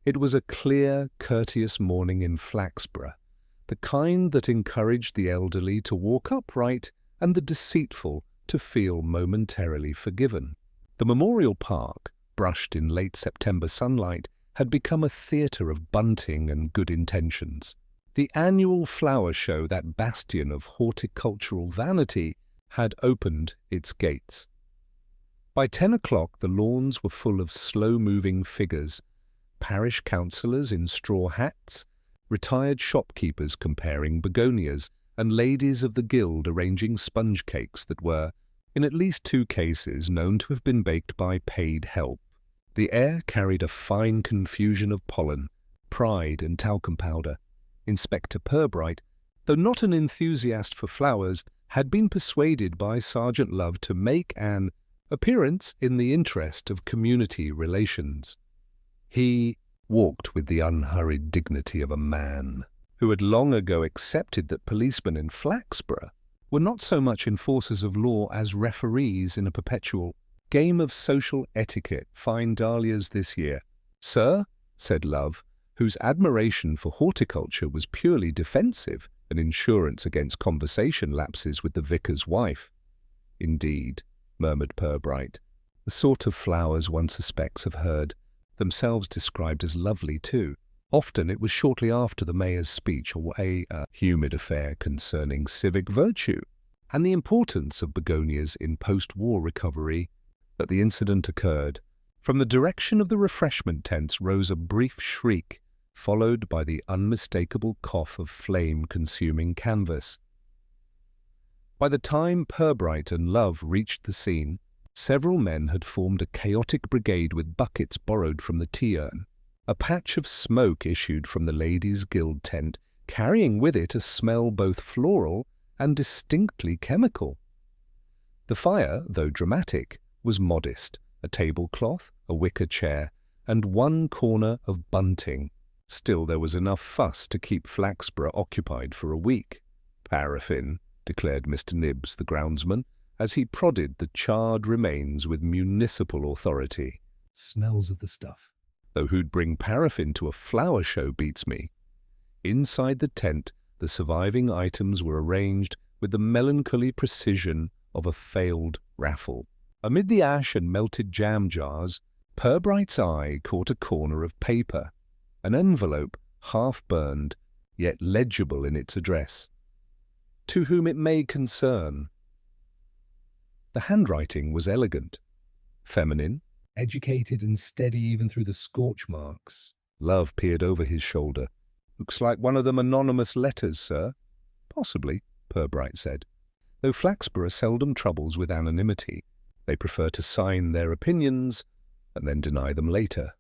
It was a clear, courteous morning in Flaxborough, the kind that encouraged the elderly to walk upright and the deceitful to feel momentarily forgiven. The Memorial Park, brushed in late September sunlight, had become a theatre of bunting and good intentions. The annual flower show, that bastion of horticultural vanity, had opened its gates. By 10 o'clock the lawns were full of slow-moving figures, parish councillors in straw hats, retired shopkeepers comparing begonias, and ladies of the guild arranging sponge cakes that were, in at least 2 cases, known to have been baked by paid help. The air carried a fine confusion of pollen, pride and talcum powder. Inspector Purbright, though not an enthusiast for flowers, had been persuaded by Sergeant Love to make an appearance in the interest of community relations. He walked with the unhurried dignity of a man who had long ago accepted that policemen in Flaxborough were not so much enforcers of law as referees in a perpetual game of social etiquette. Fine dahlias this year. "Sir," said Love, whose admiration for horticulture was purely defensive, an insurance against conversation lapses with the vicar's wife. "Indeed," murmured Purbright, "the sort of flowers one suspects of heard, themselves described as lovely too. Often it was shortly after the mayor's speech or a humid affair concerning civic virtue and the importance of begonias in post-war recovery that the incident occurred. From the direction of the refreshment tents rose a brief shriek, followed by the unmistakable cough of flame-consuming canvas. By the time Purbright and Love reached the scene, several men had formed a chaotic brigade with buckets borrowed from the tea-urn. A patch of smoke issued from the ladies' guild tent, carrying with it a smell both floral and distinctly chemical. The fire, though dramatic, was modest: a tablecloth, a wicker chair, and 1 corner of bunting. Still, there was enough fuss to keep Flaxborough occupied for a week. "Paraffin," declared Mr. Nibbs, the groundsman, as he prodded the charred remains with municipal authority. "Smells of the stuff. Though who'd bring paraffin to a flower show beats me." Inside the tent, the surviving items were arranged with the melancholy precision of a failed raffle. Amid the ash and melted jam jars, Purbright's eye caught a corner of paper, an envelope half-burned, yet legible in its address. "To whom it may concern." The handwriting was elegant, feminine, educated and steady even through the scorch marks. Love peered over his shoulder. "Looks like one of them anonymous letters, sir." "Possibly," Purbright said. Though Flaxborough seldom troubles with anonymity, they prefer to sign their opinions and then deny them later.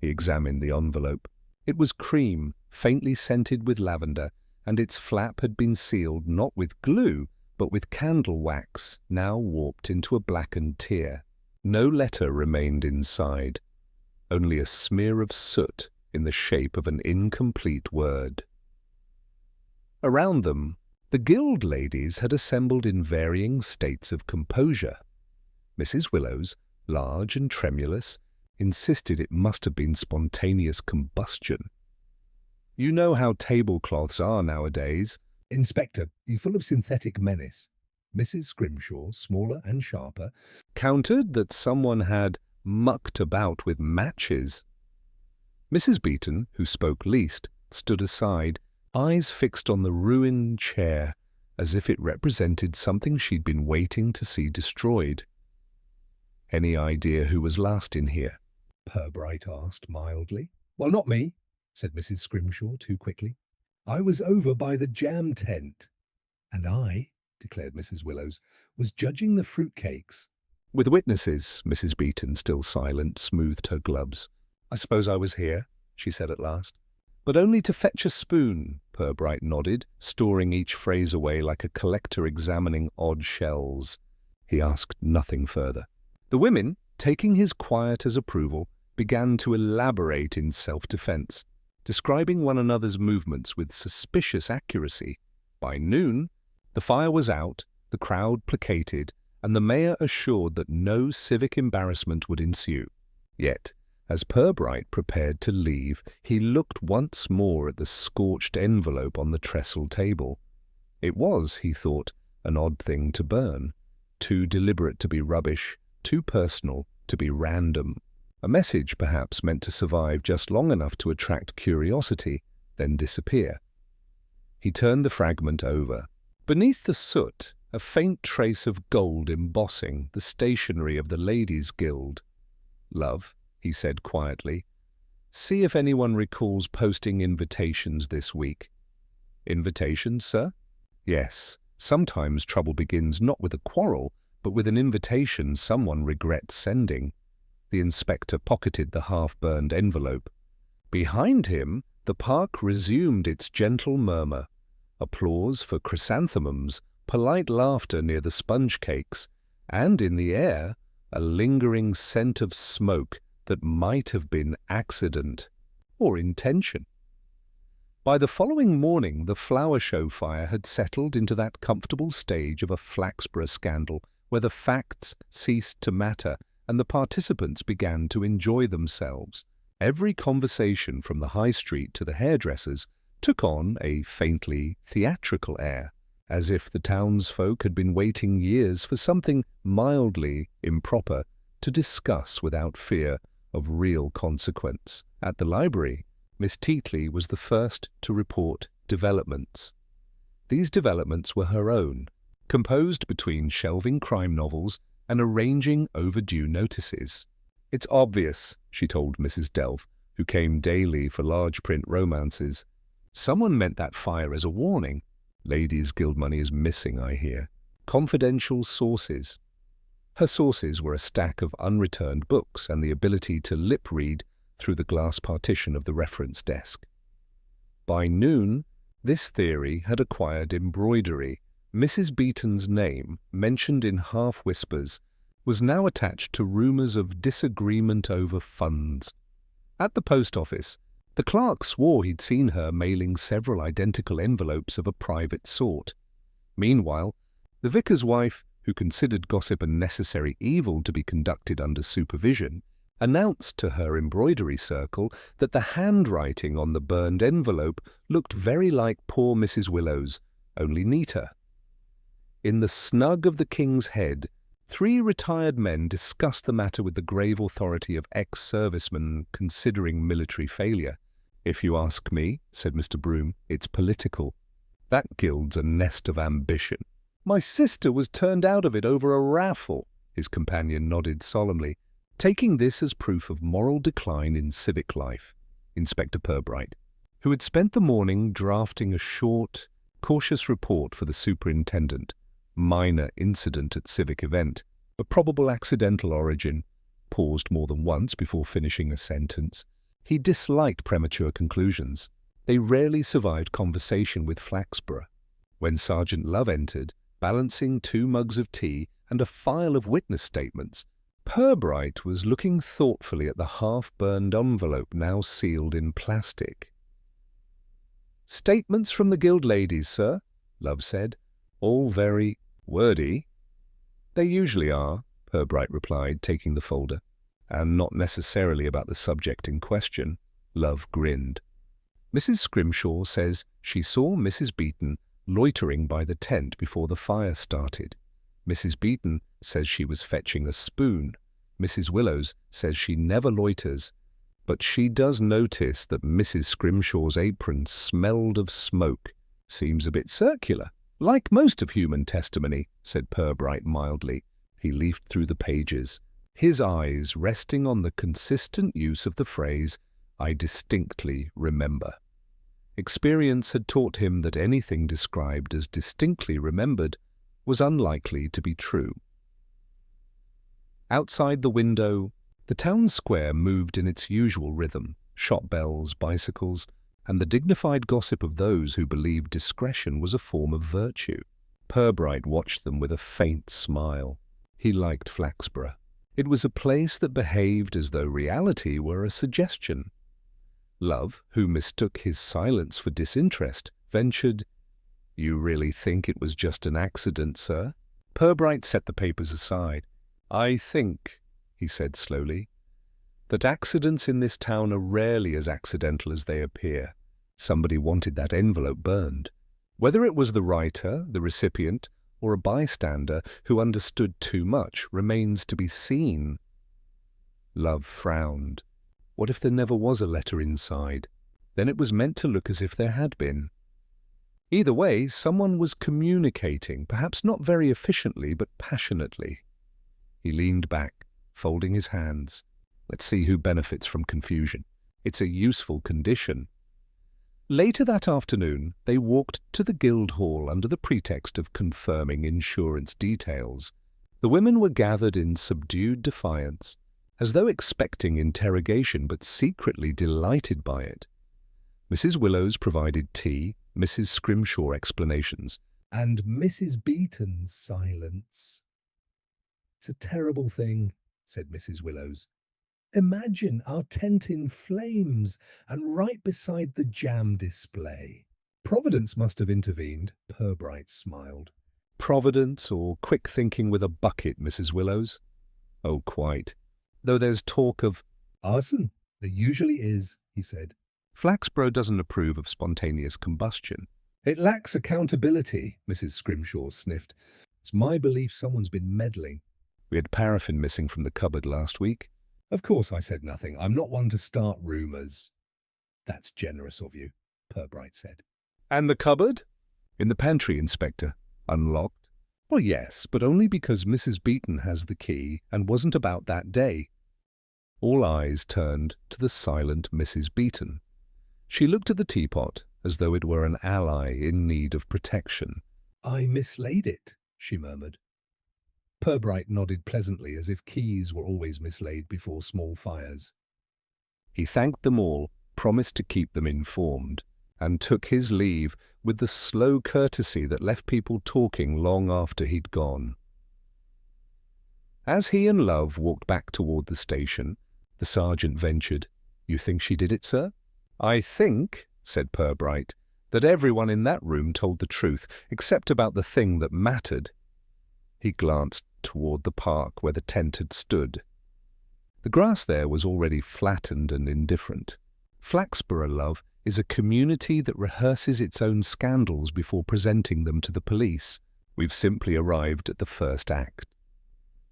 He examined the envelope. It was cream, faintly scented with lavender, and its flap had been sealed not with glue, but with candle wax, now warped into a blackened tear. No letter remained inside, only a smear of soot in the shape of an incomplete word. Around them, the guild ladies had assembled in varying states of composure. Mrs. Willows, large and tremulous, insisted it must have been spontaneous combustion. "You know how tablecloths are nowadays." "Inspector, you're full of synthetic menace." Mrs. Scrimshaw, smaller and sharper, countered that someone had mucked about with matches. Mrs. Beeton, who spoke least, stood aside, eyes fixed on the ruined chair, as if it represented something she'd been waiting to see destroyed. "Any idea who was last in here?" Purbright asked mildly. "Well, not me," said Mrs. Scrimshaw too quickly. "I was over by the jam tent." "And I," declared Mrs. Willows, "was judging the fruitcakes." With witnesses, Mrs. Beeton, still silent, smoothed her gloves. "I suppose I was here," she said at last. "But only to fetch a spoon," Purbright nodded, storing each phrase away like a collector examining odd shells. He asked nothing further. The women, taking his quiet as approval, began to elaborate in self-defense, describing one another's movements with suspicious accuracy. By noon, the fire was out, the crowd placated, and the mayor assured that no civic embarrassment would ensue. Yet, As Purbright prepared to leave, he looked once more at the scorched envelope on the trestle table. It was, he thought, an odd thing to burn. Too deliberate to be rubbish, too personal to be random. A message, perhaps, meant to survive just long enough to attract curiosity, then disappear. He turned the fragment over. Beneath the soot, a faint trace of gold embossing the stationery of the Ladies' Guild. "Love," he said quietly, "see if anyone recalls posting invitations this week." "Invitations, sir?" "Yes. Sometimes trouble begins not with a quarrel, but with an invitation someone regrets sending." The inspector pocketed the half-burned envelope. Behind him, the park resumed its gentle murmur. Applause for chrysanthemums, polite laughter near the sponge cakes, and in the air, a lingering scent of smoke that might have been accident or intention. By the following morning, the flower show fire had settled into that comfortable stage of a Flaxborough scandal where the facts ceased to matter and the participants began to enjoy themselves. Every conversation from the high street to the hairdressers took on a faintly theatrical air, as if the townsfolk had been waiting years for something mildly improper to discuss without fear of real consequence. At the library, Miss Teatley was the first to report developments. These developments were her own, composed between shelving crime novels and arranging overdue notices. "It's obvious," she told Mrs. Delph, who came daily for large-print romances. "Someone meant that fire as a warning. Ladies' Guild money is missing, I hear. Confidential sources." Her sources were a stack of unreturned books and the ability to lip-read through the glass partition of the reference desk. By noon, this theory had acquired embroidery. Mrs. Beeton's name, mentioned in half-whispers, was now attached to rumours of disagreement over funds. At the post office, the clerk swore he'd seen her mailing several identical envelopes of a private sort. Meanwhile, the vicar's wife, who considered gossip a necessary evil to be conducted under supervision, announced to her embroidery circle that the handwriting on the burned envelope looked very like poor Mrs. Willow's, only neater. In the snug of the King's Head, 3 retired men discussed the matter with the grave authority of ex-servicemen considering military failure. "If you ask me," said Mr. Broom, "it's political. That guild's a nest of ambition." "My sister was turned out of it over a raffle," his companion nodded solemnly, taking this as proof of moral decline in civic life. Inspector Purbright, who had spent the morning drafting a short, cautious report for the superintendent, minor incident at civic event, a probable accidental origin, paused more than once before finishing a sentence. He disliked premature conclusions. They rarely survived conversation with Flaxborough. When Sergeant Love entered, balancing 2 mugs of tea and a file of witness statements, Purbright was looking thoughtfully at the half-burned envelope now sealed in plastic. "Statements from the Guild ladies, sir," Love said. "All very wordy." "They usually are," Purbright replied, taking the folder. "And not necessarily about the subject in question." Love grinned. "Mrs. Scrimshaw says she saw Mrs. Beeton loitering by the tent before the fire started. Mrs. Beeton says she was fetching a spoon. Mrs. Willows says she never loiters, but she does notice that Mrs. Scrimshaw's apron smelled of smoke. Seems a bit circular. Like most of human testimony," said Purbright mildly. He leafed through the pages, his eyes resting on the consistent use of the phrase, "I distinctly remember." Experience had taught him that anything described as distinctly remembered was unlikely to be true. Outside the window, the town square moved in its usual rhythm, shop bells, bicycles, and the dignified gossip of those who believed discretion was a form of virtue. Purbright watched them with a faint smile. He liked Flaxborough. It was a place that behaved as though reality were a suggestion. Love, who mistook his silence for disinterest, ventured, "You really think it was just an accident, sir?" Purbright set the papers aside. "I think," he said slowly, that accidents in this town are rarely as accidental as they appear. Somebody wanted that envelope burned. Whether it was the writer, the recipient, or a bystander who understood too much remains to be seen. Love frowned. What if there never was a letter inside? Then it was meant to look as if there had been. Either way, someone was communicating, perhaps not very efficiently, but passionately. He leaned back, folding his hands. Let's see who benefits from confusion. It's a useful condition. Later that afternoon, they walked to the Guildhall under the pretext of confirming insurance details. The women were gathered in subdued defiance, as though expecting interrogation but secretly delighted by it. Mrs. Willows provided tea, Mrs. Scrimshaw explanations, and Mrs. Beaton's silence. "It's a terrible thing," said Mrs. Willows. "Imagine our tent in flames, and right beside the jam display." "Providence must have intervened," Purbright smiled. "Providence or quick thinking with a bucket, Mrs. Willows?" "Oh, quite. Though there's talk of—" "Arson? There usually is," he said. "Flaxborough doesn't approve of spontaneous combustion." "It lacks accountability," Mrs. Scrimshaw sniffed. "It's my belief someone's been meddling." "We had paraffin missing from the cupboard last week." "Of course I said nothing. I'm not one to start rumours." "That's generous of you," Purbright said. "And the cupboard?" "In the pantry, Inspector. Unlocked." "Well, yes, but only because Mrs. Beaton has the key and wasn't about that day." All eyes turned to the silent Mrs. Beaton. She looked at the teapot as though it were an ally in need of protection. "I mislaid it," she murmured. Purbright nodded pleasantly, as if keys were always mislaid before small fires. He thanked them all, promised to keep them informed, and took his leave with the slow courtesy that left people talking long after he'd gone. As he and Love walked back toward the station, the sergeant ventured, "You think she did it, sir?" "I think," said Purbright, "that everyone in that room told the truth, except about the thing that mattered." He glanced toward the park where the tent had stood. The grass there was already flattened and indifferent. Flaxborough, Love, is a community that rehearses its own scandals before presenting them to the police. We've simply arrived at the first act.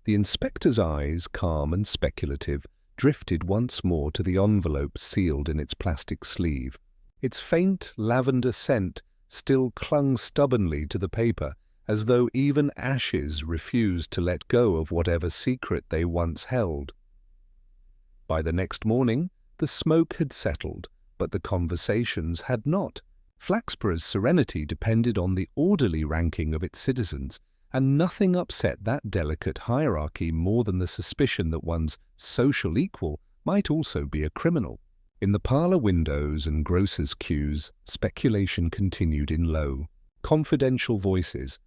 The inspector's eyes, calm and speculative, drifted once more to the envelope sealed in its plastic sleeve. Its faint lavender scent still clung stubbornly to the paper, as though even ashes refused to let go of whatever secret they once held. By the next morning, the smoke had settled, but the conversations had not. Flaxborough's serenity depended on the orderly ranking of its citizens, and nothing upset that delicate hierarchy more than the suspicion that one's social equal might also be a criminal. In the parlour windows and grocers' queues, speculation continued in low, confidential voices,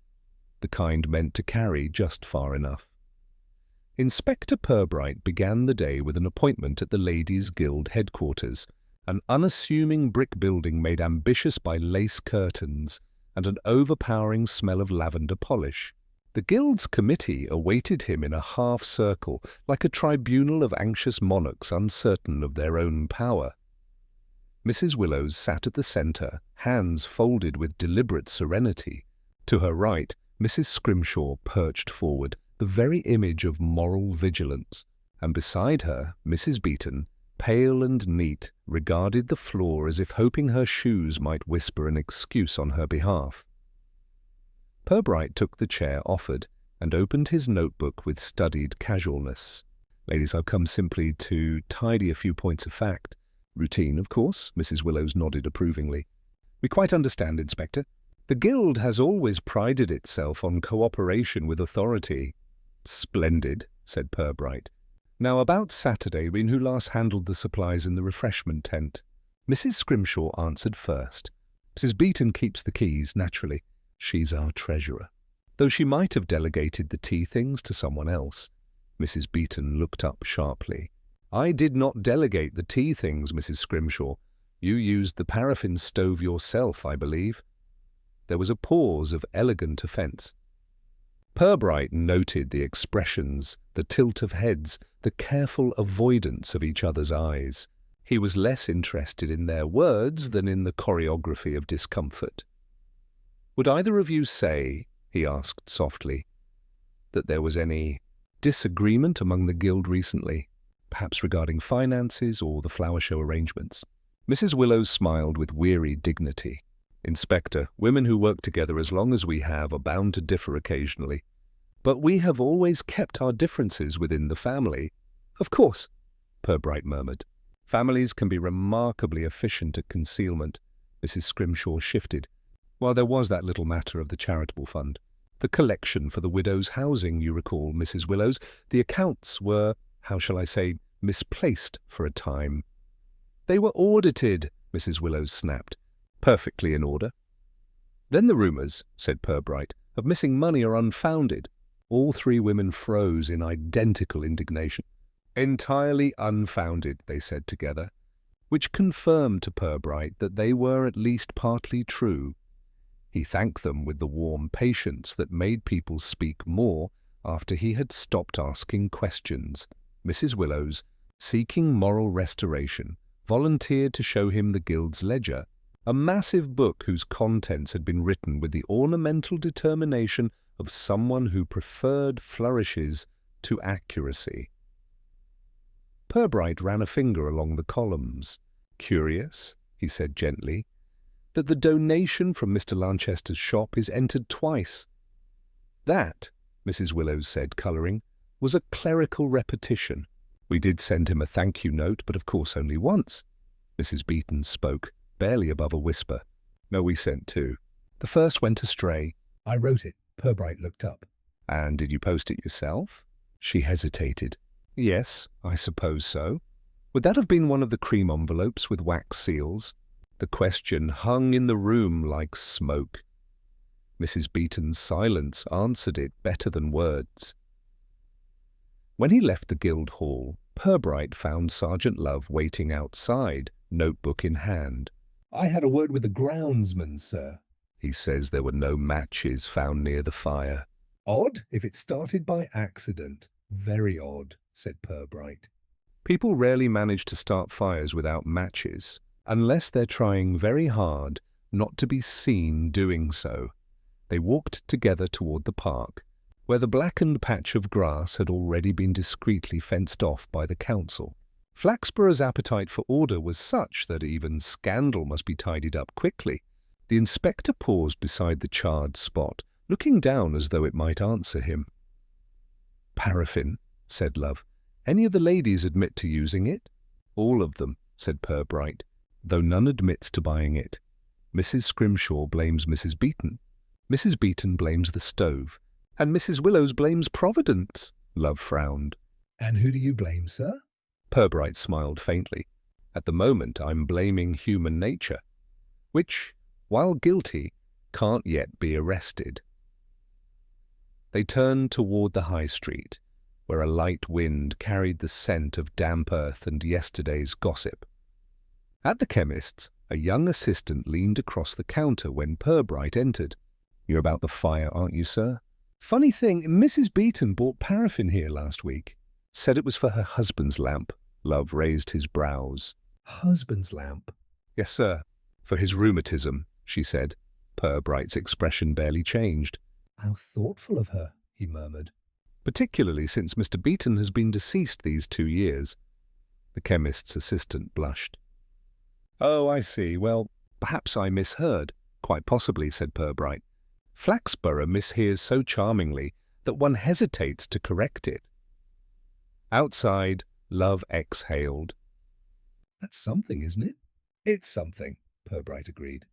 the kind meant to carry just far enough. Inspector Purbright began the day with an appointment at the Ladies' Guild headquarters, an unassuming brick building made ambitious by lace curtains and an overpowering smell of lavender polish. The Guild's committee awaited him in a half-circle, like a tribunal of anxious monarchs uncertain of their own power. Mrs. Willows sat at the centre, hands folded with deliberate serenity. To her right, Mrs. Scrimshaw perched forward, the very image of moral vigilance, and beside her, Mrs. Beaton, pale and neat, regarded the floor as if hoping her shoes might whisper an excuse on her behalf. Purbright took the chair offered and opened his notebook with studied casualness. "Ladies, I've come simply to tidy a few points of fact. Routine, of course," Mrs. Willows nodded approvingly. "We quite understand, Inspector. The Guild has always prided itself on cooperation with authority." "Splendid," said Purbright. "Now about Saturday, who last handled the supplies in the refreshment tent?" Mrs. Scrimshaw answered first. "Mrs. Beaton keeps the keys, naturally. She's our treasurer. Though she might have delegated the tea things to someone else." Mrs. Beaton looked up sharply. "I did not delegate the tea things, Mrs. Scrimshaw. You used the paraffin stove yourself, I believe." There was a pause of elegant offence. Purbright noted the expressions, the tilt of heads, the careful avoidance of each other's eyes. He was less interested in their words than in the choreography of discomfort. "Would either of you say," he asked softly, "that there was any disagreement among the guild recently, perhaps regarding finances or the flower show arrangements?" Mrs. Willows smiled with weary dignity. "Inspector, women who work together as long as we have are bound to differ occasionally. But we have always kept our differences within the family." "Of course," Purbright murmured. "Families can be remarkably efficient at concealment." Mrs. Scrimshaw shifted. "Well, there was that little matter of the charitable fund. The collection for the widow's housing, you recall, Mrs. Willows. The accounts were, how shall I say, misplaced for a time." "They were audited," Mrs. Willows snapped. "Perfectly in order." "Then the rumours," said Purbright, "of missing money are unfounded." All three women froze in identical indignation. "Entirely unfounded," they said together, which confirmed to Purbright that they were at least partly true. He thanked them with the warm patience that made people speak more after he had stopped asking questions. Mrs. Willows, seeking moral restoration, volunteered to show him the guild's ledger, a massive book whose contents had been written with the ornamental determination of someone who preferred flourishes to accuracy. Purbright ran a finger along the columns. "Curious," he said gently, "that the donation from Mr. Lanchester's shop is entered twice." "That," Mrs. Willows said, colouring, "was a clerical repetition. We did send him a thank-you note, but of course only once." Mrs. Beeton spoke, barely above a whisper. "No, we sent two. The first went astray." "I wrote it." Purbright looked up. "And did you post it yourself?" She hesitated. "Yes, I suppose so." "Would that have been one of the cream envelopes with wax seals?" The question hung in the room like smoke. Mrs. Beeton's silence answered it better than words. When he left the guild hall, Purbright found Sergeant Love waiting outside, notebook in hand. "I had a word with the groundsman, sir. He says there were no matches found near the fire." "Odd if it started by accident. Very odd," said Purbright. "People rarely manage to start fires without matches, unless they're trying very hard not to be seen doing so." They walked together toward the park, where the blackened patch of grass had already been discreetly fenced off by the council. Flaxborough's appetite for order was such that even scandal must be tidied up quickly. The inspector paused beside the charred spot, looking down as though it might answer him. "Paraffin," said Love. "Any of the ladies admit to using it?" "All of them," said Purbright, "though none admits to buying it. Mrs. Scrimshaw blames Mrs. Beeton. Mrs. Beeton blames the stove. And Mrs. Willows blames Providence." Love frowned. "And who do you blame, sir?" Purbright smiled faintly. "At the moment I'm blaming human nature, which, while guilty, can't yet be arrested." They turned toward the high street, where a light wind carried the scent of damp earth and yesterday's gossip. At the chemist's, a young assistant leaned across the counter when Purbright entered. "You're about the fire, aren't you, sir?" "Funny thing, Mrs. Beeton bought paraffin here last week. Said it was for her husband's lamp." Love raised his brows. "Husband's lamp?" "Yes, sir. For his rheumatism," she said. Purbright's expression barely changed. "How thoughtful of her," he murmured. "Particularly since Mr. Beeton has been deceased these 2 years." The chemist's assistant blushed. "Oh, I see. Well, perhaps I misheard." "Quite possibly," said Purbright. "Flaxborough mishears so charmingly that one hesitates to correct it." Outside, Love exhaled. "That's something, isn't it?" "It's something," Purbright agreed.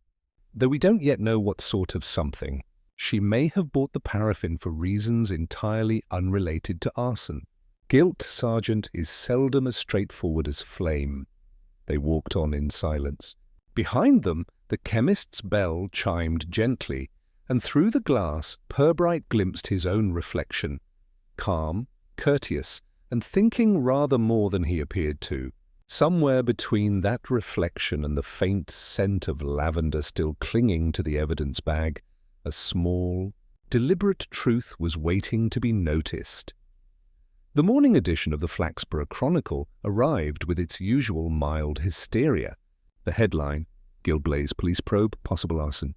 "Though we don't yet know what sort of something. She may have bought the paraffin for reasons entirely unrelated to arson. Guilt, Sergeant, is seldom as straightforward as flame." They walked on in silence. Behind them, the chemist's bell chimed gently, and through the glass Purbright glimpsed his own reflection, calm, courteous, and thinking rather more than he appeared to. Somewhere between that reflection and the faint scent of lavender still clinging to the evidence bag, a small, Deliberate truth was waiting to be noticed. The morning edition of the Flaxborough Chronicle arrived with its usual mild hysteria. The headline, "Guildblaze Police Probe, Possible Arson,"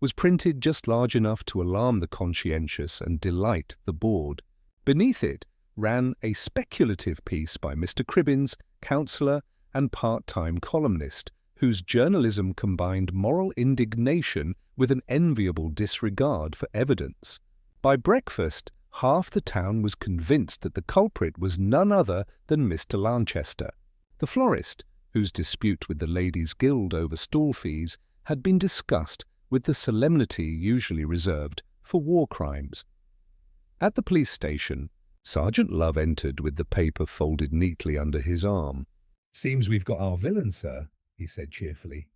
was printed just large enough to alarm the conscientious and delight the bored. Beneath it ran a speculative piece by Mr. Cribbins, counsellor and part-time columnist, whose journalism combined moral indignation with an enviable disregard for evidence. By breakfast, half the town was convinced that the culprit was none other than Mr. Lanchester, the florist, whose dispute with the Ladies' Guild over stall fees had been discussed with the solemnity usually reserved for war crimes. At the police station, Sergeant Love entered with the paper folded neatly under his arm. "Seems we've got our villain, sir," he said cheerfully.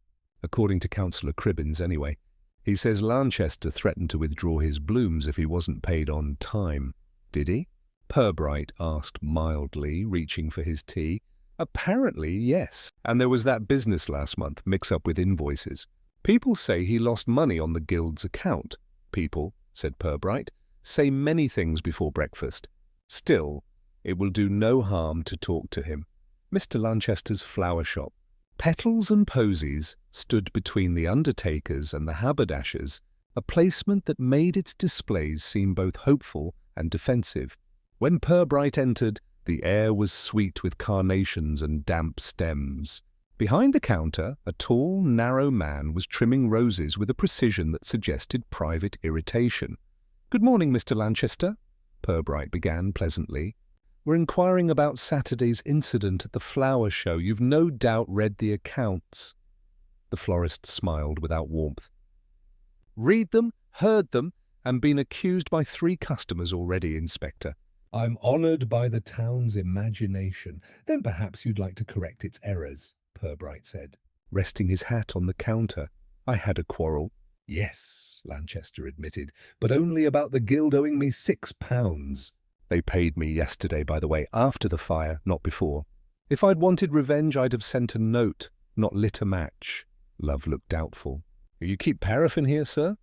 According to Councillor Cribbins, anyway. He says Lanchester threatened to withdraw his blooms if he wasn't paid on time. Did he? Purbright asked mildly, reaching for his tea. Apparently, yes. And there was that business last month, mix-up with invoices. People say he lost money on the guild's account. People, said Purbright, say many things before breakfast. Still, it will do no harm to talk to him. Mr. Lanchester's flower shop. Petals and posies stood between the undertakers and the haberdashers, a placement that made its displays seem both hopeful and defensive. When Purbright entered, the air was sweet with carnations and damp stems. Behind the counter, a tall, narrow man was trimming roses with a precision that suggested private irritation. "Good morning, Mr. Lanchester," Purbright began pleasantly. "We're inquiring about Saturday's incident at the flower show. You've no doubt read the accounts." The florist smiled without warmth. "Read them, heard them, and been accused by 3 customers already, Inspector. I'm honoured by the town's imagination. Then perhaps you'd like to correct its errors," Purbright said, resting his hat on the counter. "I had a quarrel." "Yes," Lanchester admitted, "but only about the guild owing me £6. They paid me yesterday, by the way, after the fire, not before. If I'd wanted revenge, I'd have sent a note, not lit a match." Love looked doubtful. "You keep paraffin here, sir?"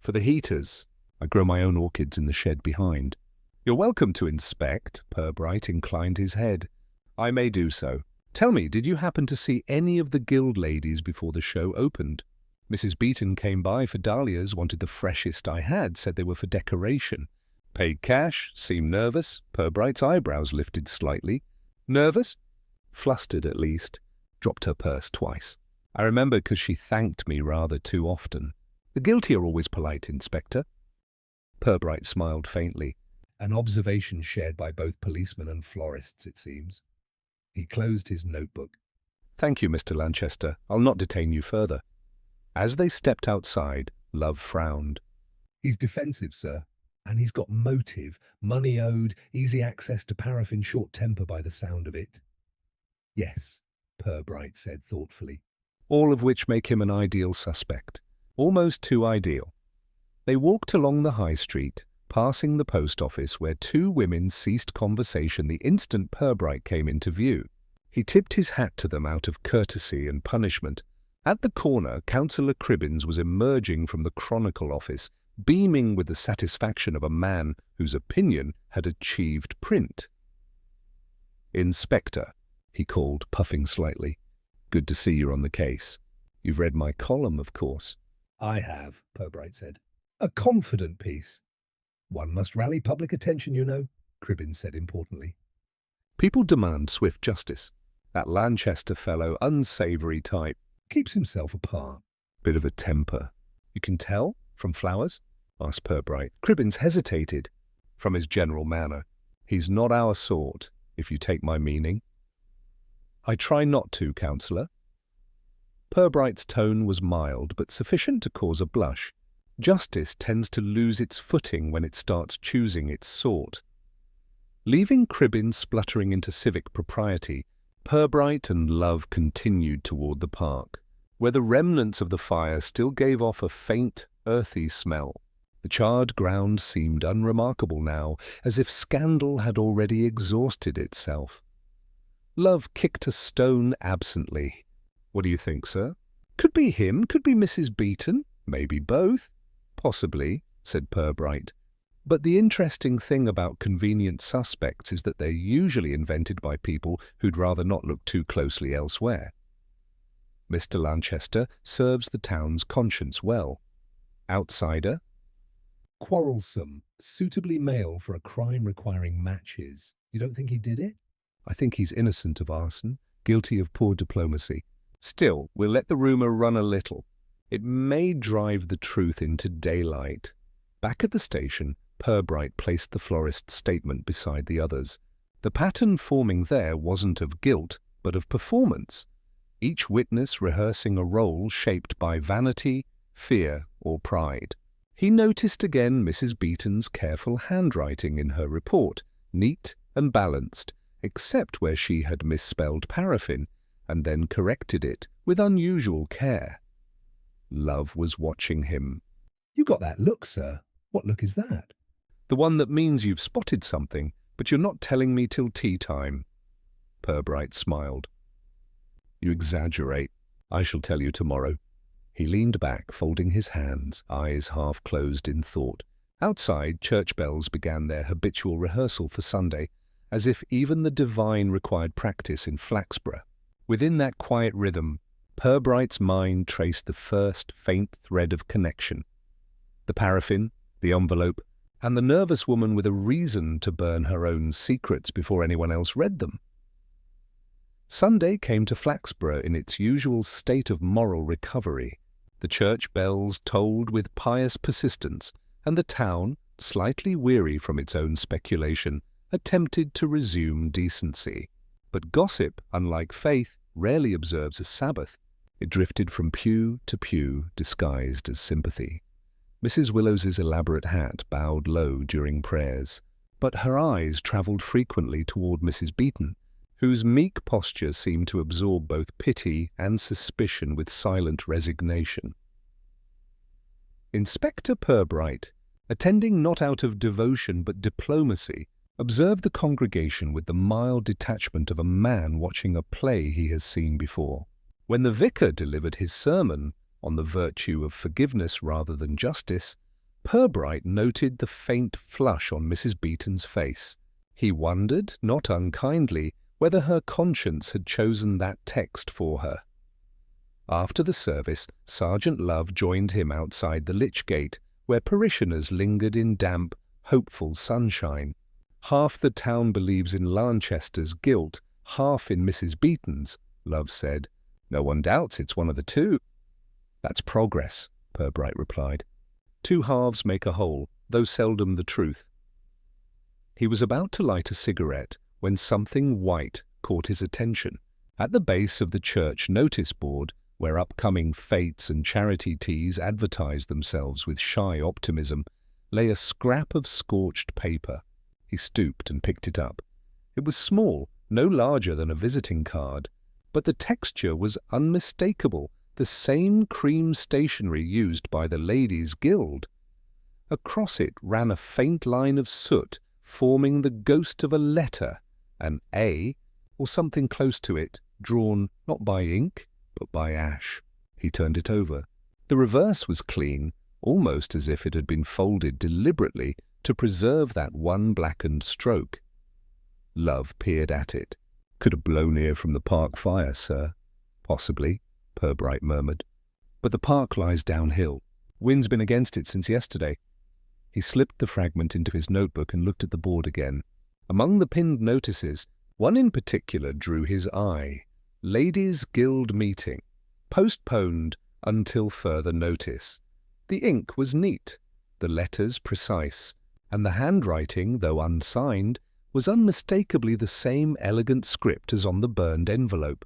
"For the heaters. I grow my own orchids in the shed behind." "You're welcome to inspect," Purbright inclined his head. "I may do so. Tell me, did you happen to see any of the guild ladies before the show opened?" "Mrs. Beeton came by for dahlias, wanted the freshest I had, said they were for decoration." "Paid cash, seemed nervous." Purbright's eyebrows lifted slightly. "Nervous?" "Flustered, at least. Dropped her purse twice. I remember because she thanked me rather too often. The guilty are always polite, Inspector." Purbright smiled faintly. An observation shared by both policemen and florists, it seems. He closed his notebook. "Thank you, Mr. Lanchester. I'll not detain you further." As they stepped outside, Love frowned. "He's defensive, sir. And he's got motive, money owed, easy access to paraffin, short temper by the sound of it." "Yes," Purbright said thoughtfully. "All of which make him an ideal suspect. Almost too ideal." They walked along the high street, passing the post office where 2 women ceased conversation the instant Purbright came into view. He tipped his hat to them out of courtesy and punishment. At the corner, Councillor Cribbins was emerging from the Chronicle office, beaming with the satisfaction of a man whose opinion had achieved print. "Inspector," he called, puffing slightly. "Good to see you're on the case. You've read my column, of course." "I have," Purbright said. "A confident piece." "One must rally public attention, you know," Cribbins said importantly. "People demand swift justice. That Lanchester fellow, unsavoury type. Keeps himself apart. Bit of a temper." "You can tell? From flowers?" asked Purbright. Cribbins hesitated. "From his general manner. He's not our sort, if you take my meaning." "I try not to, Councillor." Purbright's tone was mild, but sufficient to cause a blush. Justice tends to lose its footing when it starts choosing its sort. Leaving Cribbins spluttering into civic propriety, Purbright and Love continued toward the park, where the remnants of the fire still gave off a faint, earthy smell. The charred ground seemed unremarkable now, as if scandal had already exhausted itself. Love kicked a stone absently. "What do you think, sir?" "Could be him, could be Mrs. Beeton, maybe both." "Possibly," said Purbright. "But the interesting thing about convenient suspects is that they're usually invented by people who'd rather not look too closely elsewhere. Mr. Lanchester serves the town's conscience well. Outsider? Quarrelsome, suitably male for a crime requiring matches. You don't think he did it? I think he's innocent of arson, guilty of poor diplomacy. Still, we'll let the rumour run a little. It may drive the truth into daylight." Back at the station, Purbright placed the florist's statement beside the others. The pattern forming there wasn't of guilt, but of performance. Each witness rehearsing a role shaped by vanity, fear, or pride. He noticed again Mrs. Beeton's careful handwriting in her report, neat and balanced, except where she had misspelled paraffin, and then corrected it with unusual care. Love was watching him. "You got that look, sir. What look is that?" "The one that means you've spotted something, but you're not telling me till tea time." Purbright smiled. "You exaggerate. I shall tell you tomorrow." He leaned back, folding his hands, eyes half closed in thought. Outside, church bells began their habitual rehearsal for Sunday, as if even the divine required practice in Flaxborough. Within that quiet rhythm, Purbright's mind traced the first faint thread of connection. The paraffin, the envelope, and the nervous woman with a reason to burn her own secrets before anyone else read them. Sunday came to Flaxborough in its usual state of moral recovery. The church bells tolled with pious persistence, and the town, slightly weary from its own speculation, attempted to resume decency. But gossip, unlike faith, rarely observes a Sabbath. It drifted from pew to pew, disguised as sympathy. Mrs. Willows's elaborate hat bowed low during prayers, but her eyes travelled frequently toward Mrs. Beeton, whose meek posture seemed to absorb both pity and suspicion with silent resignation. Inspector Purbright, attending not out of devotion but diplomacy, observed the congregation with the mild detachment of a man watching a play he has seen before. When the vicar delivered his sermon on the virtue of forgiveness rather than justice, Purbright noted the faint flush on Mrs. Beeton's face. He wondered, not unkindly, whether her conscience had chosen that text for her. After the service, Sergeant Love joined him outside the Lich Gate, where parishioners lingered in damp, hopeful sunshine. "Half the town believes in Lanchester's guilt, half in Mrs. Beeton's," Love said. "No one doubts it's one of the two." "That's progress," Purbright replied. "Two halves make a whole, though seldom the truth." He was about to light a cigarette when something white caught his attention. At the base of the church notice board, where upcoming fêtes and charity teas advertised themselves with shy optimism, lay a scrap of scorched paper. He stooped and picked it up. It was small, no larger than a visiting card, but the texture was unmistakable, the same cream stationery used by the Ladies' Guild. Across it ran a faint line of soot, forming the ghost of a letter, an A, or something close to it, drawn not by ink, but by ash. He turned it over. The reverse was clean, almost as if it had been folded deliberately to preserve that one blackened stroke. Love peered at it. "Could have blown here from the park fire, sir." "Possibly," Purbright murmured. "But the park lies downhill. Wind's been against it since yesterday." He slipped the fragment into his notebook and looked at the board again. Among the pinned notices, one in particular drew his eye. Ladies' Guild meeting. Postponed until further notice. The ink was neat, the letters precise, and the handwriting, though unsigned, was unmistakably the same elegant script as on the burned envelope.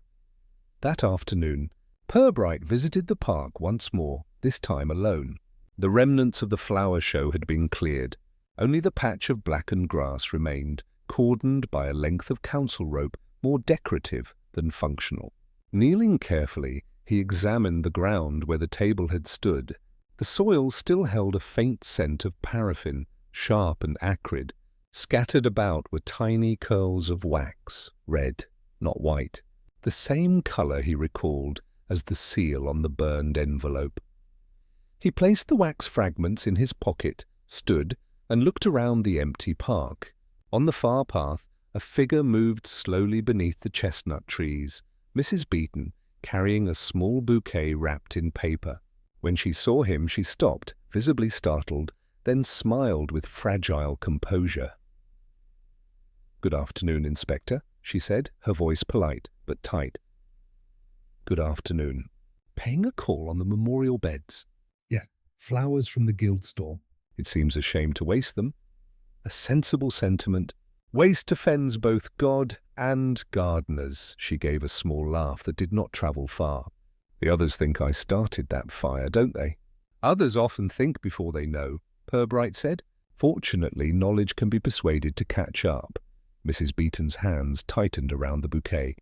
That afternoon, Purbright visited the park once more, this time alone. The remnants of the flower show had been cleared. Only the patch of blackened grass remained, cordoned by a length of council rope more decorative than functional. Kneeling carefully, he examined the ground where the table had stood. The soil still held a faint scent of paraffin, sharp and acrid. Scattered about were tiny curls of wax, red, not white, the same colour he recalled as the seal on the burned envelope. He placed the wax fragments in his pocket stood and looked around the empty park. On the far path, a figure moved slowly beneath the chestnut trees, Mrs. Beeton carrying a small bouquet wrapped in paper. When she saw him, she stopped, visibly startled, then smiled with fragile composure. "Good afternoon, Inspector," she said, her voice polite but tight. "Good afternoon. Paying a call on the memorial beds?" "Yeah, flowers from the guild store." "It seems a shame to waste them." "A sensible sentiment. Waste offends both God and gardeners." She gave a small laugh that did not travel far. "The others think I started that fire, don't they?" "Others often think before they know," Purbright said. "Fortunately, knowledge can be persuaded to catch up." Mrs. Beeton's hands tightened around the bouquet.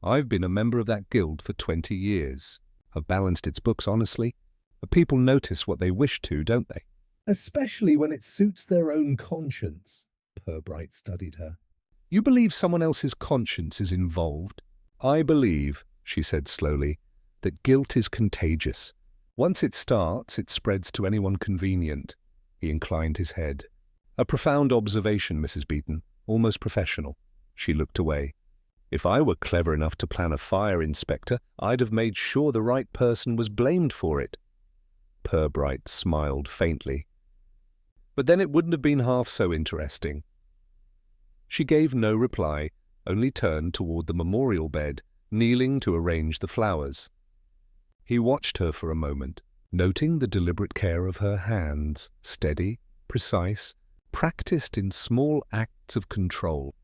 "I've been a member of that guild for 20 years. I've balanced its books honestly. But people notice what they wish to, don't they?" "Especially when it suits their own conscience." Purbright studied her. "You believe someone else's conscience is involved?" "I believe," she said slowly, "that guilt is contagious. Once it starts, it spreads to anyone convenient." He inclined his head. "A profound observation, Mrs. Beeton, almost professional." She looked away. "If I were clever enough to plan a fire, Inspector, I'd have made sure the right person was blamed for it." Purbright smiled faintly. "But then it wouldn't have been half so interesting." She gave no reply, only turned toward the memorial bed, kneeling to arrange the flowers. He watched her for a moment, noting the deliberate care of her hands, steady, precise, practiced in small acts of control.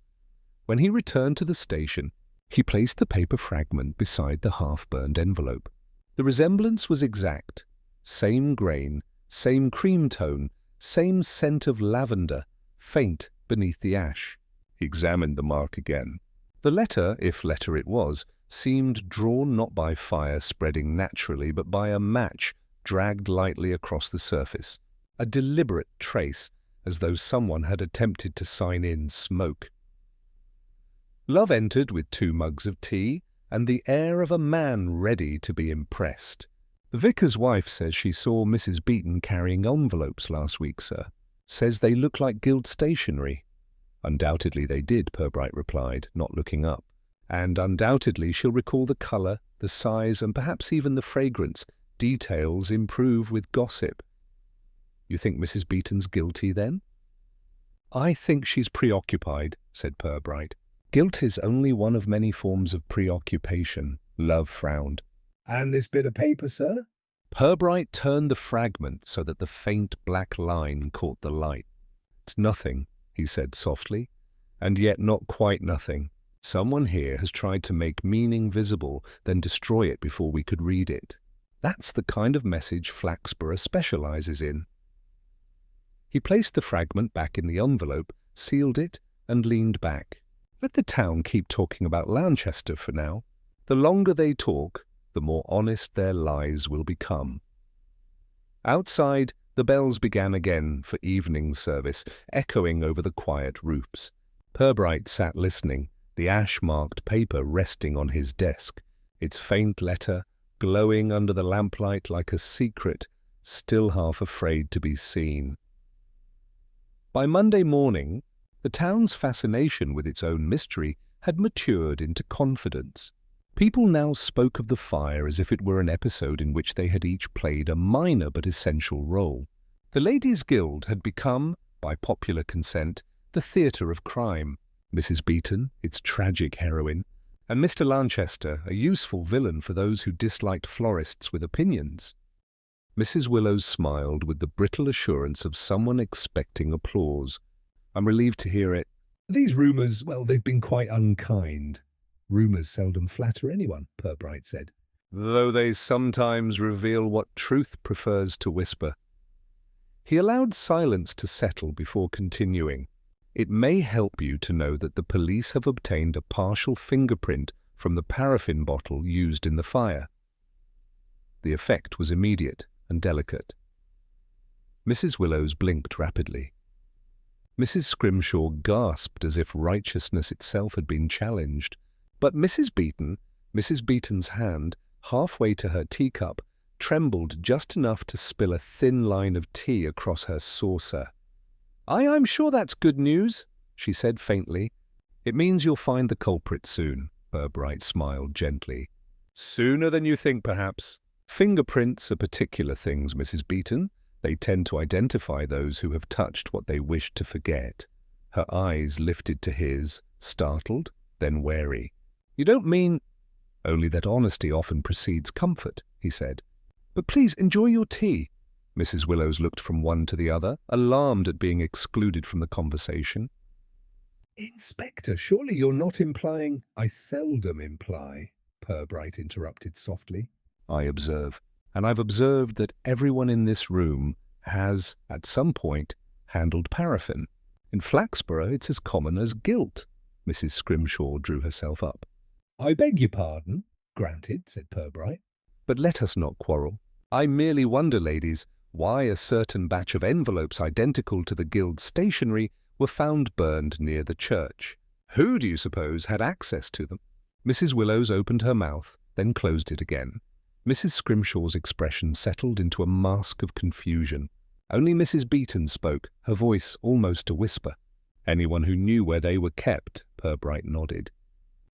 When he returned to the station, he placed the paper fragment beside the half-burned envelope. The resemblance was exact. Same grain, same cream tone, same scent of lavender, faint beneath the ash. He examined the mark again. The letter, if letter it was, seemed drawn not by fire spreading naturally, but by a match dragged lightly across the surface. A deliberate trace, as though someone had attempted to sign in smoke. Love entered with 2 mugs of tea, and the air of a man ready to be impressed. "The vicar's wife says she saw Mrs. Beeton carrying envelopes last week, sir. Says they look like guild stationery." "Undoubtedly they did," Purbright replied, not looking up. "And undoubtedly she'll recall the colour, the size, and perhaps even the fragrance. Details improve with gossip." "You think Mrs. Beeton's guilty, then?" "I think she's preoccupied," said Purbright. "Guilt is only one of many forms of preoccupation." Love frowned. "And this bit of paper, sir?" Purbright turned the fragment so that the faint black line caught the light. "It's nothing," he said softly, "and yet not quite nothing. Someone here has tried to make meaning visible, then destroy it before we could read it. That's the kind of message Flaxborough specializes in." He placed the fragment back in the envelope, sealed it, and leaned back. "Let the town keep talking about Lanchester for now. The longer they talk, the more honest their lies will become." Outside, the bells began again for evening service, echoing over the quiet roofs. Purbright sat listening, the ash-marked paper resting on his desk, its faint letter glowing under the lamplight like a secret, still half afraid to be seen. By Monday morning, the town's fascination with its own mystery had matured into confidence. People now spoke of the fire as if it were an episode in which they had each played a minor but essential role. The Ladies' Guild had become, by popular consent, the theatre of crime. Mrs. Beeton, its tragic heroine, and Mr. Lanchester, a useful villain for those who disliked florists with opinions. Mrs. Willows smiled with the brittle assurance of someone expecting applause. "I'm relieved to hear it. These rumours, well, they've been quite unkind." "Rumours seldom flatter anyone," Purbright said. "Though they sometimes reveal what truth prefers to whisper." He allowed silence to settle before continuing. "It may help you to know that the police have obtained a partial fingerprint from the paraffin bottle used in the fire." The effect was immediate and delicate. Mrs. Willows blinked rapidly. Mrs. Scrimshaw gasped as if righteousness itself had been challenged. But Mrs. Beeton's hand, halfway to her teacup, trembled just enough to spill a thin line of tea across her saucer. I'm sure that's good news," she said faintly. "It means you'll find the culprit soon," Purbright smiled gently. "Sooner than you think, perhaps. Fingerprints are particular things, Mrs. Beeton. They tend to identify those who have touched what they wish to forget." Her eyes lifted to his, startled, then wary. "You don't mean—" "Only that honesty often precedes comfort," he said. "But please enjoy your tea." Mrs. Willows looked from one to the other, alarmed at being excluded from the conversation. "Inspector, surely you're not implying—" "I seldom imply," Purbright interrupted softly. "I observe. And I've observed that everyone in this room has, at some point, handled paraffin. In Flaxborough it's as common as gilt." Mrs. Scrimshaw drew herself up. "I beg your pardon." "Granted," said Purbright. "But let us not quarrel. I merely wonder, ladies, why a certain batch of envelopes identical to the guild stationery were found burned near the church. Who, do you suppose, had access to them?" Mrs. Willows opened her mouth, then closed it again. Mrs. Scrimshaw's expression settled into a mask of confusion. Only Mrs. Beeton spoke, her voice almost a whisper. "Anyone who knew where they were kept," Purbright nodded.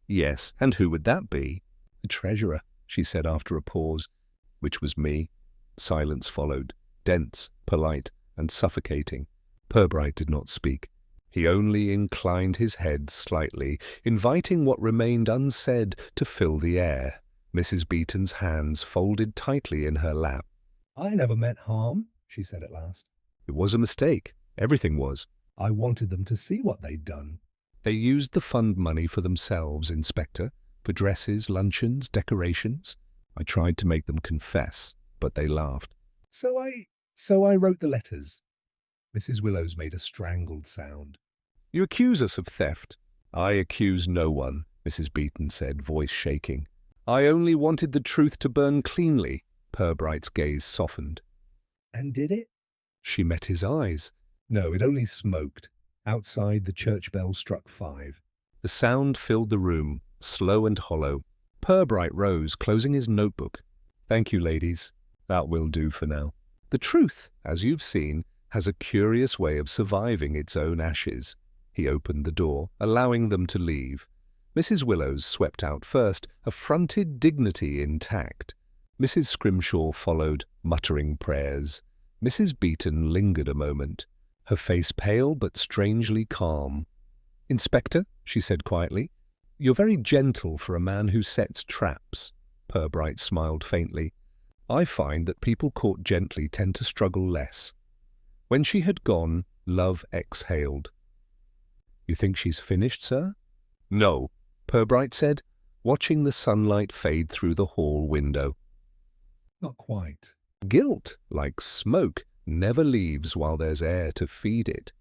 "Yes, and who would that be?" "The treasurer," she said after a pause. "Which was me." Silence followed, dense, polite, and suffocating. Purbright did not speak. He only inclined his head slightly, inviting what remained unsaid to fill the air. Mrs. Beeton's hands folded tightly in her lap. "I never meant harm," she said at last. "It was a mistake. Everything was. I wanted them to see what they'd done. They used the fund money for themselves, Inspector, for dresses, luncheons, decorations. I tried to make them confess, but they laughed. So I wrote the letters." Mrs. Willows made a strangled sound. "You accuse us of theft." "I accuse no one," Mrs. Beeton said, voice shaking. "I only wanted the truth to burn cleanly." Purbright's gaze softened. "And did it?" She met his eyes. "No, it only smoked." Outside, the church bell struck 5. The sound filled the room, slow and hollow. Purbright rose, closing his notebook. "Thank you, ladies. That will do for now. The truth, as you've seen, has a curious way of surviving its own ashes." He opened the door, allowing them to leave. Mrs. Willows swept out first, affronted dignity intact. Mrs. Scrimshaw followed, muttering prayers. Mrs. Beeton lingered a moment, her face pale but strangely calm. "Inspector," she said quietly, "you're very gentle for a man who sets traps." Purbright smiled faintly. "I find that people caught gently tend to struggle less." When she had gone, Love exhaled. "You think she's finished, sir?" "No," Purbright said, watching the sunlight fade through the hall window. "Not quite. Guilt, like smoke, never leaves while there's air to feed it."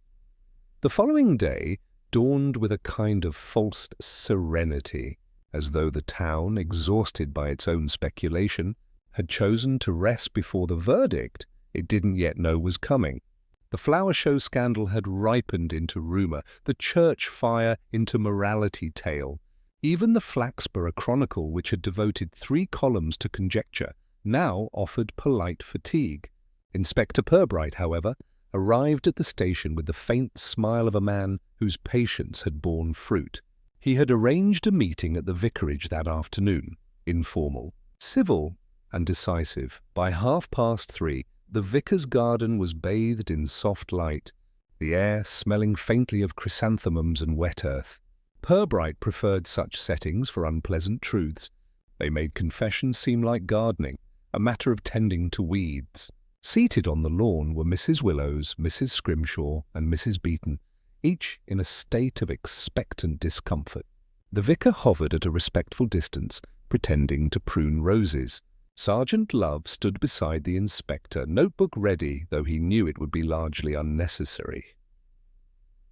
The following day dawned with a kind of false serenity, as though the town, exhausted by its own speculation, had chosen to rest before the verdict it didn't yet know was coming. The flower show scandal had ripened into rumour, the church fire into morality tale. Even the Flaxborough Chronicle, which had devoted 3 columns to conjecture, now offered polite fatigue. Inspector Purbright, however, arrived at the station with the faint smile of a man whose patience had borne fruit. He had arranged a meeting at the vicarage that afternoon, informal, civil, and decisive. By 3:30, the vicar's garden was bathed in soft light, the air smelling faintly of chrysanthemums and wet earth. Purbright preferred such settings for unpleasant truths. They made confession seem like gardening, a matter of tending to weeds. Seated on the lawn were Mrs. Willows, Mrs. Scrimshaw, and Mrs. Beeton, each in a state of expectant discomfort. The vicar hovered at a respectful distance, pretending to prune roses. Sergeant Love stood beside the inspector, notebook ready, though he knew it would be largely unnecessary.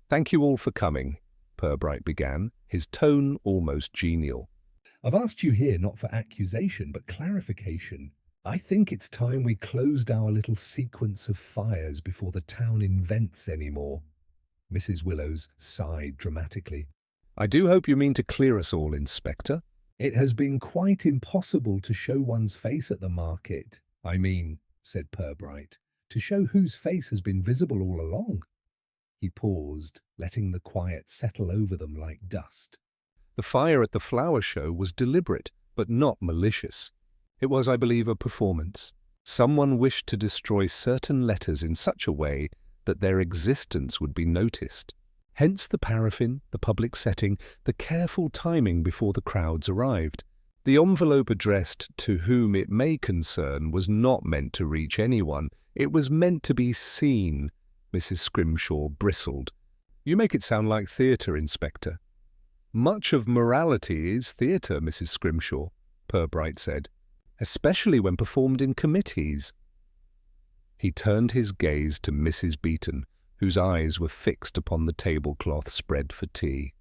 "Thank you all for coming," Purbright began, his tone almost genial. "I've asked you here not for accusation, but clarification. I think it's time we closed our little sequence of fires before the town invents any more." Mrs. Willows sighed dramatically. "I do hope you mean to clear us all, Inspector." "It has been quite impossible to show one's face at the market. "I mean," said Purbright, "to show whose face has been visible all along." He paused, letting the quiet settle over them like dust. "The fire at the flower show was deliberate, but not malicious. It was, I believe, a performance. Someone wished to destroy certain letters in such a way that their existence would be noticed. Hence the paraffin, the public setting, the careful timing before the crowds arrived. The envelope addressed to whom it may concern was not meant to reach anyone. It was meant to be seen." Mrs. Scrimshaw bristled. "You make it sound like theatre, Inspector." "Much of morality is theatre, Mrs. Scrimshaw," Purbright said, "especially when performed in committees." He turned his gaze to Mrs. Beeton, whose eyes were fixed upon the tablecloth spread for tea.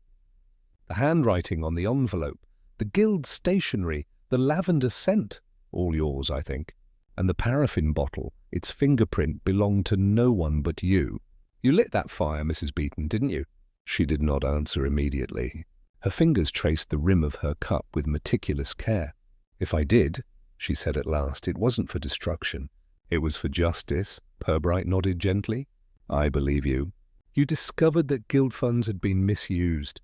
"The handwriting on the envelope, the gilt stationery, the lavender scent, all yours, I think. And the paraffin bottle, its fingerprint belonged to no one but you. You lit that fire, Mrs. Beeton, didn't you?" She did not answer immediately. Her fingers traced the rim of her cup with meticulous care. "If I did," she said at last, "it wasn't for destruction. It was for justice." Purbright nodded gently. "I believe you. You discovered that guild funds had been misused.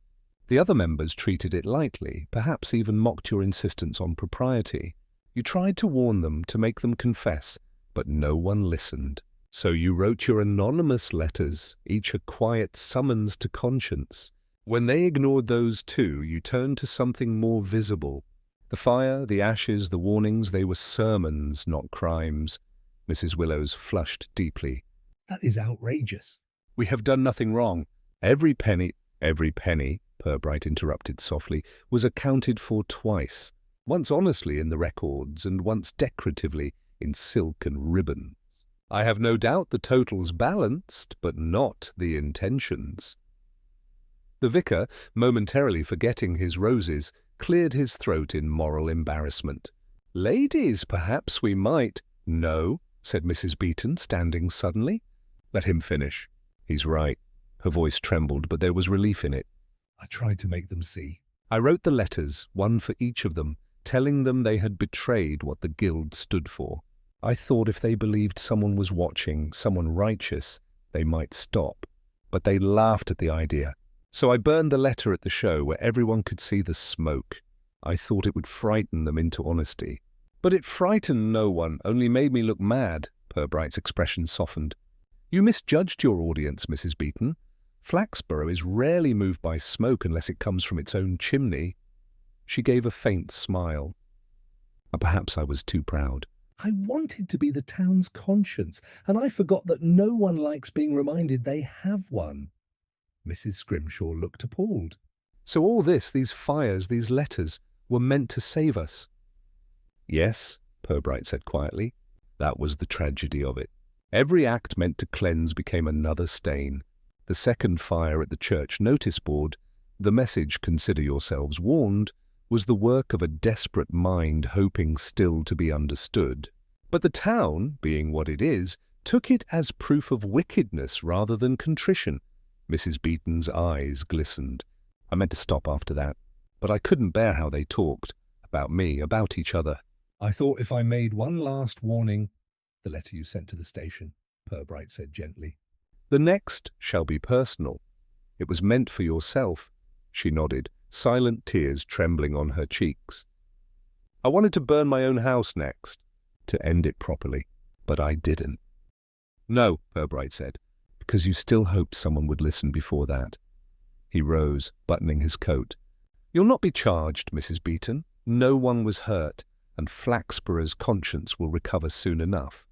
The other members treated it lightly, perhaps even mocked your insistence on propriety. You tried to warn them, to make them confess, but no one listened. So you wrote your anonymous letters, each a quiet summons to conscience. When they ignored those too, you turned to something more visible. The fire, the ashes, the warnings, they were sermons, not crimes." Mrs. Willows flushed deeply. "That is outrageous." "We have done nothing wrong. Every penny," Purbright interrupted softly, "was accounted for twice. Once honestly in the records, and once decoratively in silk and ribbons. I have no doubt the totals balanced, but not the intentions." The vicar, momentarily forgetting his roses, cleared his throat in moral embarrassment. "Ladies, perhaps we might—" "No," said Mrs. Beeton, standing suddenly. "Let him finish. He's right." Her voice trembled, but there was relief in it. "I tried to make them see. I wrote the letters, one for each of them, telling them they had betrayed what the guild stood for. I thought if they believed someone was watching, someone righteous, they might stop. But they laughed at the idea. So I burned the letter at the show where everyone could see the smoke. I thought it would frighten them into honesty. But it frightened no one, only made me look mad." Purbright's expression softened. "You misjudged your audience, Mrs. Beeton. Flaxborough is rarely moved by smoke unless it comes from its own chimney." She gave a faint smile. "Perhaps I was too proud. I wanted to be the town's conscience, and I forgot that no one likes being reminded they have one." Mrs. Scrimshaw looked appalled. "So all this, these fires, these letters, were meant to save us?" "Yes," Purbright said quietly. "That was the tragedy of it. Every act meant to cleanse became another stain. The second fire at the church notice board, the message, 'Consider yourselves warned,' was the work of a desperate mind hoping still to be understood. But the town, being what it is, took it as proof of wickedness rather than contrition." Mrs. Beeton's eyes glistened. "I meant to stop after that, but I couldn't bear how they talked. About me, about each other. I thought if I made one last warning—" "The letter you sent to the station," Purbright said gently. "The next shall be personal. It was meant for yourself." She nodded, silent tears trembling on her cheeks. "I wanted to burn my own house next, to end it properly, but I didn't." "No," Purbright said, "because you still hoped someone would listen before that." He rose, buttoning his coat. "You'll not be charged, Mrs. Beeton. No one was hurt, and Flaxborough's conscience will recover soon enough.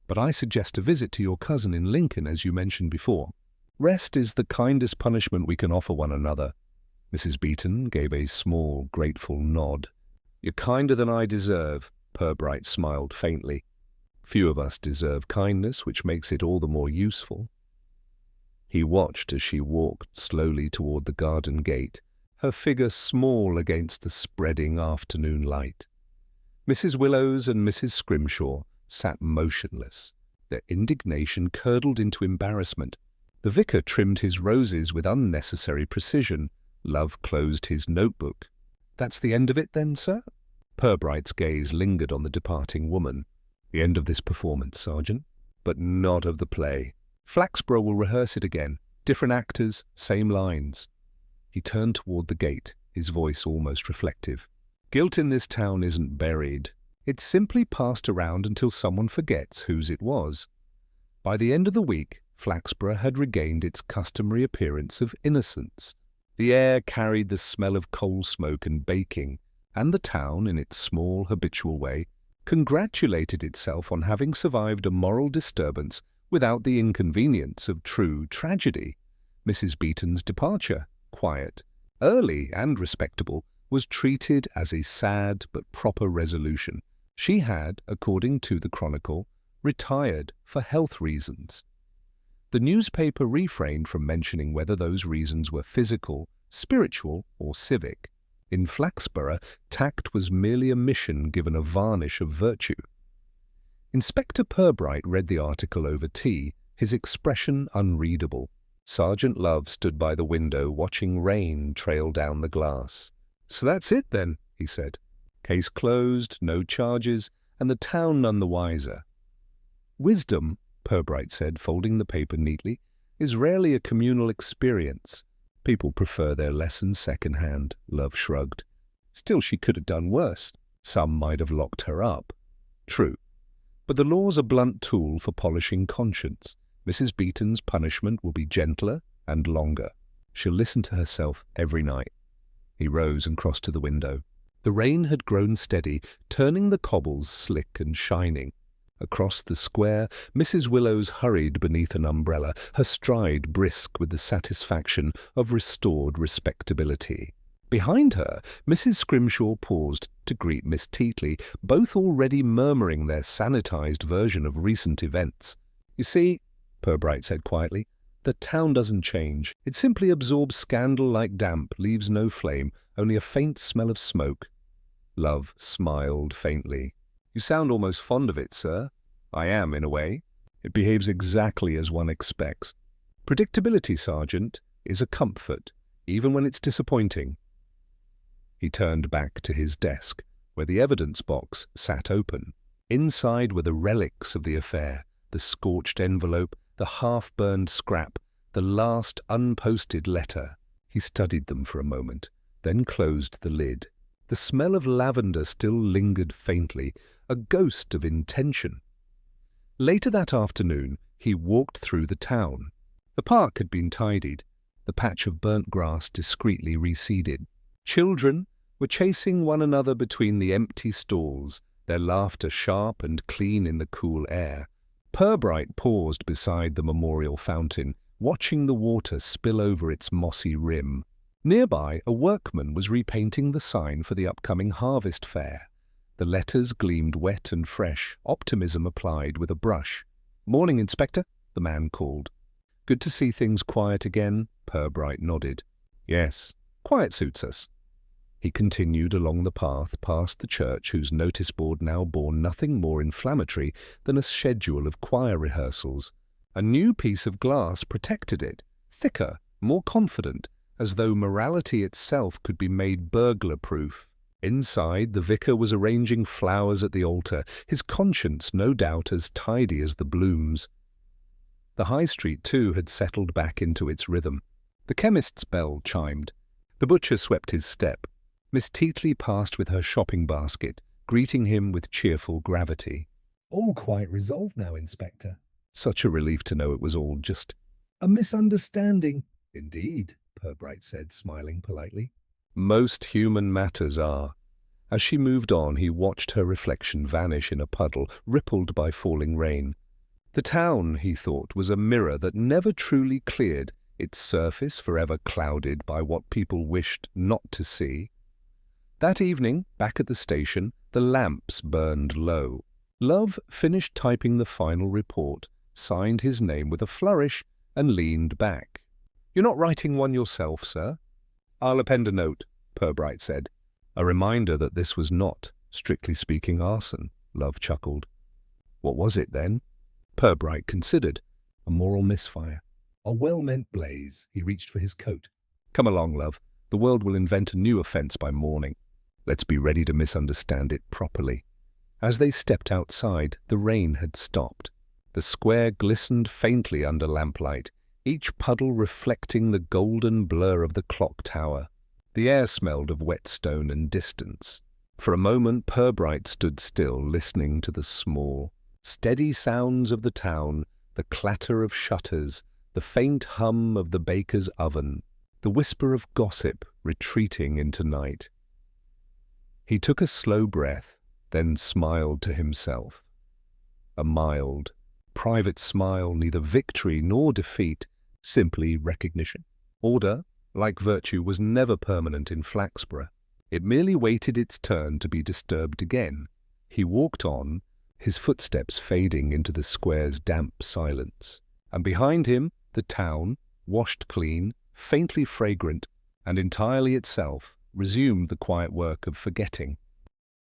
But I suggest a visit to your cousin in Lincoln, as you mentioned before. Rest is the kindest punishment we can offer one another." Mrs. Beeton gave a small, grateful nod. "You're kinder than I deserve," Purbright smiled faintly. "Few of us deserve kindness, which makes it all the more useful." He watched as she walked slowly toward the garden gate, her figure small against the spreading afternoon light. Mrs. Willows and Mrs. Scrimshaw sat motionless. Their indignation curdled into embarrassment. The vicar trimmed his roses with unnecessary precision. Love closed his notebook. "That's the end of it then, sir?" Purbright's gaze lingered on the departing woman. The end of this performance, Sergeant, but not of the play. Flaxborough will rehearse it again. Different actors, same lines. He turned toward the gate, his voice almost reflective. Guilt in this town isn't buried. It's simply passed around until someone forgets whose it was. By the end of the week, Flaxborough had regained its customary appearance of innocence. The air carried the smell of coal smoke and baking, and the town, in its small, habitual way, congratulated itself on having survived a moral disturbance without the inconvenience of true tragedy. Mrs. Beeton's departure, quiet, early and respectable, was treated as a sad but proper resolution. She had, according to the Chronicle, retired for health reasons. The newspaper refrained from mentioning whether those reasons were physical, spiritual, or civic. In Flaxborough, tact was merely a mission given a varnish of virtue. Inspector Purbright read the article over tea, his expression unreadable. Sergeant Love stood by the window watching rain trail down the glass. "So that's it then," he said. "Case closed, no charges, and the town none the wiser." "Wisdom," Purbright said, folding the paper neatly, "is rarely a communal experience. People prefer their lessons second-hand," Love shrugged. "Still, she could have done worse. Some might have locked her up." "True. But the law's a blunt tool for polishing conscience. Mrs. Beeton's punishment will be gentler and longer. She'll listen to herself every night." He rose and crossed to the window. The rain had grown steady, turning the cobbles slick and shining. Across the square, Mrs. Willows hurried beneath an umbrella, her stride brisk with the satisfaction of restored respectability. Behind her, Mrs. Scrimshaw paused to greet Miss Teatley, both already murmuring their sanitized version of recent events. "You see," Purbright said quietly, "the town doesn't change. It simply absorbs scandal like damp, leaves no flame, only a faint smell of smoke." Love smiled faintly. "You sound almost fond of it, sir." "I am, in a way. It behaves exactly as one expects. Predictability, Sergeant, is a comfort, even when it's disappointing." He turned back to his desk, where the evidence box sat open. Inside were the relics of the affair, the scorched envelope, the half-burned scrap, the last unposted letter. He studied them for a moment, then closed the lid. The smell of lavender still lingered faintly, a ghost of intention. Later that afternoon, he walked through the town. The park had been tidied, the patch of burnt grass discreetly reseeded. Children were chasing one another between the empty stalls, their laughter sharp and clean in the cool air. Purbright paused beside the memorial fountain, watching the water spill over its mossy rim. Nearby, a workman was repainting the sign for the upcoming harvest fair. The letters gleamed wet and fresh, optimism applied with a brush. "Morning, Inspector," the man called. "Good to see things quiet again," Purbright nodded. "Yes, quiet suits us." He continued along the path past the church, whose notice board now bore nothing more inflammatory than a schedule of choir rehearsals. A new piece of glass protected it, thicker, more confident, as though morality itself could be made burglar-proof. Inside, the vicar was arranging flowers at the altar, his conscience no doubt as tidy as the blooms. The high street, too, had settled back into its rhythm. The chemist's bell chimed. The butcher swept his step. Miss Teatley passed with her shopping basket, greeting him with cheerful gravity. "All quite resolved now, Inspector." Such a relief to know it was all just "A misunderstanding." "Indeed," Purbright said, smiling politely. "Most human matters are." As she moved on, he watched her reflection vanish in a puddle, rippled by falling rain. The town, he thought, was a mirror that never truly cleared, its surface forever clouded by what people wished not to see. That evening, back at the station, the lamps burned low. Love finished typing the final report, signed his name with a flourish, and leaned back. "You're not writing one yourself, sir?" "I'll append a note," Purbright said. A reminder that this was not, strictly speaking, arson, Love chuckled. What was it, then? Purbright considered. A moral misfire. A well-meant blaze. He reached for his coat. "Come along, Love. The world will invent a new offence by morning. Let's be ready to misunderstand it properly." As they stepped outside, the rain had stopped. The square glistened faintly under lamplight, each puddle reflecting the golden blur of the clock tower. The air smelled of whetstone and distance. For a moment Purbright stood still, listening to the small, steady sounds of the town, the clatter of shutters, the faint hum of the baker's oven, the whisper of gossip retreating into night. He took a slow breath, then smiled to himself. A mild, private smile, neither victory nor defeat, simply recognition. Order, like virtue, was never permanent in Flaxborough. It merely waited its turn to be disturbed again. He walked on, his footsteps fading into the square's damp silence. And behind him, the town, washed clean, faintly fragrant, and entirely itself, resumed the quiet work of forgetting.